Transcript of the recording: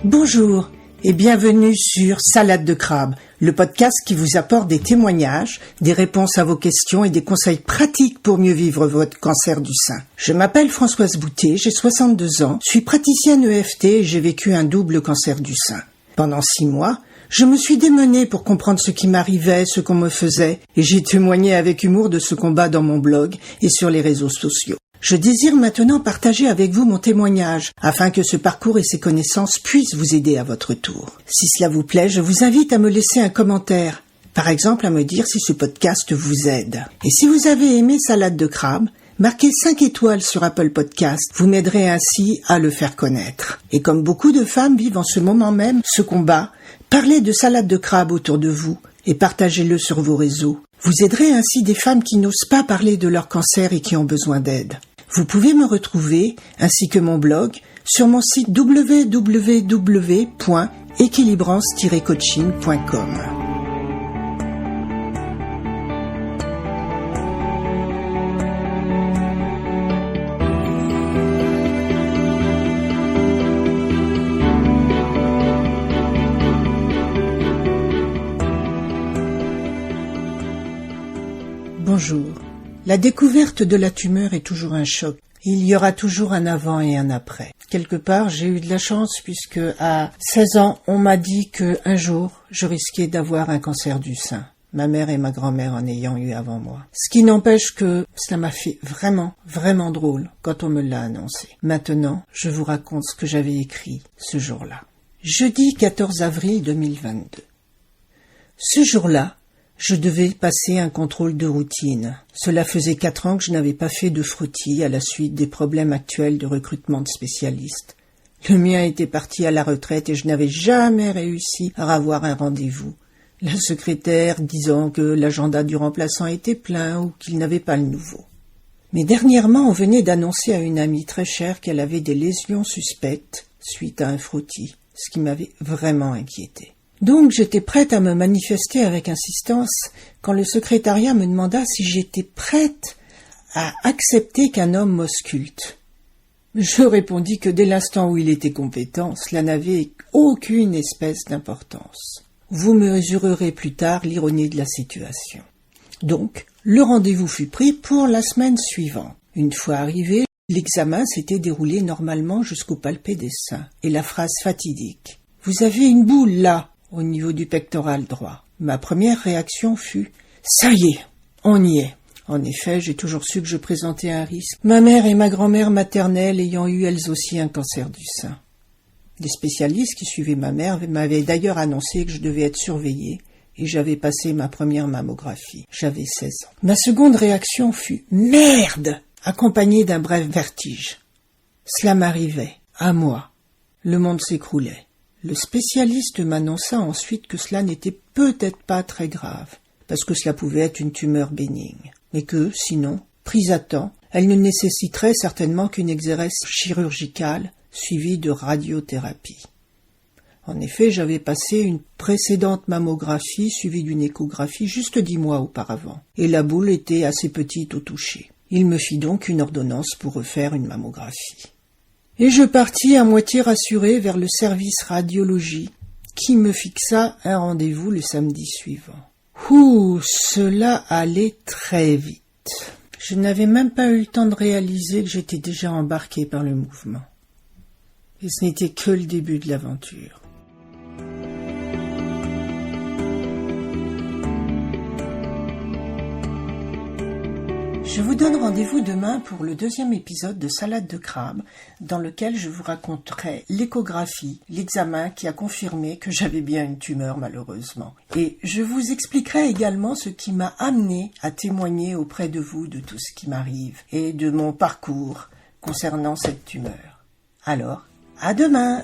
Bonjour et bienvenue sur Salade de crabe, le podcast qui vous apporte des témoignages, des réponses à vos questions et des conseils pratiques pour mieux vivre votre cancer du sein. Je m'appelle Françoise Boutet, j'ai 62 ans, suis praticienne EFT et j'ai vécu un double cancer du sein. Pendant 6 mois, je me suis démenée pour comprendre ce qui m'arrivait, ce qu'on me faisait, et j'ai témoigné avec humour de ce combat dans mon blog et sur les réseaux sociaux. Je désire maintenant partager avec vous mon témoignage, afin que ce parcours et ces connaissances puissent vous aider à votre tour. Si cela vous plaît, je vous invite à me laisser un commentaire, par exemple à me dire si ce podcast vous aide. Et si vous avez aimé Salade de crabe, marquez 5 étoiles sur Apple Podcast, vous m'aiderez ainsi à le faire connaître. Et comme beaucoup de femmes vivent en ce moment même ce combat, parlez de Salade de crabe autour de vous et partagez-le sur vos réseaux. Vous aiderez ainsi des femmes qui n'osent pas parler de leur cancer et qui ont besoin d'aide. Vous pouvez me retrouver, ainsi que mon blog, sur mon site www.équilibrance-coaching.com. Bonjour. La découverte de la tumeur est toujours un choc. Il y aura toujours un avant et un après. Quelque part, j'ai eu de la chance puisque à 16 ans, on m'a dit qu'un jour, je risquais d'avoir un cancer du sein. Ma mère et ma grand-mère en ayant eu avant moi. Ce qui n'empêche que cela m'a fait vraiment drôle quand on me l'a annoncé. Maintenant, je vous raconte ce que j'avais écrit ce jour-là. Jeudi 14 avril 2022. Ce jour-là, je devais passer un contrôle de routine. Cela faisait 4 ans que je n'avais pas fait de frottis à la suite des problèmes actuels de recrutement de spécialistes. Le mien était parti à la retraite et je n'avais jamais réussi à avoir un rendez-vous. La secrétaire disant que l'agenda du remplaçant était plein ou qu'il n'avait pas le nouveau. Mais dernièrement, on venait d'annoncer à une amie très chère qu'elle avait des lésions suspectes suite à un frottis, ce qui m'avait vraiment inquiété. Donc j'étais prête à me manifester avec insistance quand le secrétariat me demanda si j'étais prête à accepter qu'un homme m'ausculte. Je répondis que dès l'instant où il était compétent, cela n'avait aucune espèce d'importance. Vous mesurerez plus tard l'ironie de la situation. Donc, le rendez-vous fut pris pour la semaine suivante. Une fois arrivé, l'examen s'était déroulé normalement jusqu'au palpé des seins et la phrase fatidique « Vous avez une boule là !» au niveau du pectoral droit. Ma première réaction fut « Ça y est, on y est !» En effet, j'ai toujours su que je présentais un risque, ma mère et ma grand-mère maternelle ayant eu elles aussi un cancer du sein. Les spécialistes qui suivaient ma mère m'avaient d'ailleurs annoncé que je devais être surveillée et j'avais passé ma première mammographie. J'avais 16 ans. Ma seconde réaction fut « Merde !» accompagnée d'un bref vertige. Cela m'arrivait, à moi. Le monde s'écroulait. Le spécialiste m'annonça ensuite que cela n'était peut-être pas très grave, parce que cela pouvait être une tumeur bénigne, mais que, sinon, prise à temps, elle ne nécessiterait certainement qu'une exérèse chirurgicale suivie de radiothérapie. En effet, j'avais passé une précédente mammographie suivie d'une échographie juste 10 mois auparavant, et la boule était assez petite au toucher. Il me fit donc une ordonnance pour refaire une mammographie. Et je partis à moitié rassuré vers le service radiologie, qui me fixa un rendez-vous le samedi suivant. Cela allait très vite. Je n'avais même pas eu le temps de réaliser que j'étais déjà embarqué par le mouvement. Et ce n'était que le début de l'aventure. Je vous donne rendez-vous demain pour le 2e épisode de Salade de crabe, dans lequel je vous raconterai l'échographie, l'examen qui a confirmé que j'avais bien une tumeur malheureusement. Et je vous expliquerai également ce qui m'a amené à témoigner auprès de vous de tout ce qui m'arrive et de mon parcours concernant cette tumeur. Alors, à demain!